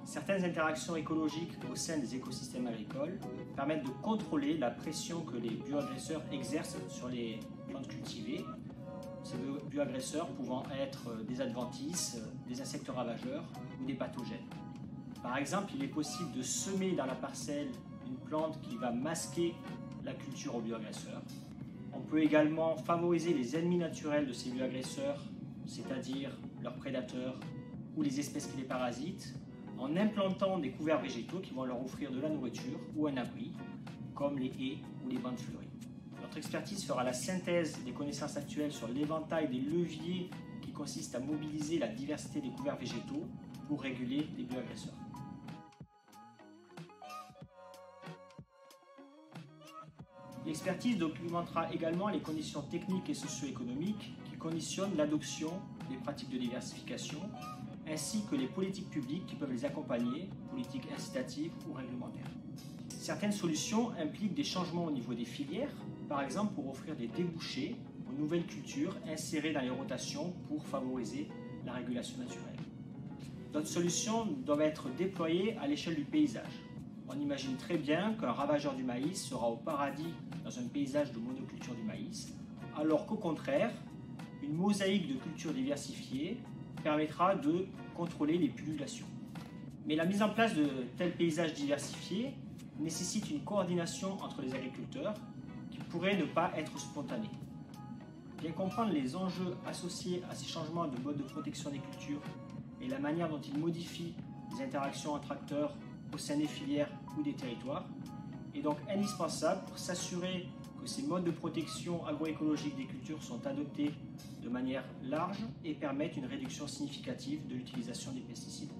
Certaines interactions écologiques au sein des écosystèmes agricoles permettent de contrôler la pression que les bioagresseurs exercent sur les plantes cultivées. Ces bioagresseurs pouvant être des adventices, des insectes ravageurs ou des pathogènes. Par exemple, il est possible de semer dans la parcelle une plante qui va masquer la culture aux bioagresseurs. On peut également favoriser les ennemis naturels de ces bioagresseurs, c'est-à-dire leurs prédateurs ou les espèces qui les parasitent, en implantant des couverts végétaux qui vont leur offrir de la nourriture ou un abri, comme les haies ou les bandes fleuries. Notre expertise fera la synthèse des connaissances actuelles sur l'éventail des leviers qui consistent à mobiliser la diversité des couverts végétaux pour réguler les bioagresseurs. L'expertise documentera également les conditions techniques et socio-économiques qui conditionnent l'adoption des pratiques de diversification, ainsi que les politiques publiques qui peuvent les accompagner, politiques incitatives ou réglementaires. Certaines solutions impliquent des changements au niveau des filières, par exemple pour offrir des débouchés aux nouvelles cultures insérées dans les rotations pour favoriser la régulation naturelle. D'autres solutions doivent être déployées à l'échelle du paysage. On imagine très bien qu'un ravageur du maïs sera au paradis dans un paysage de monoculture du maïs, alors qu'au contraire, une mosaïque de cultures diversifiées permettra de contrôler les pullulations. Mais la mise en place de tels paysages diversifiés nécessite une coordination entre les agriculteurs qui pourrait ne pas être spontanée. Bien comprendre les enjeux associés à ces changements de mode de protection des cultures et la manière dont ils modifient les interactions entre acteurs au sein des filières ou des territoires est donc indispensable pour s'assurer que ces modes de protection agroécologique des cultures sont adoptés de manière large et permettent une réduction significative de l'utilisation des pesticides.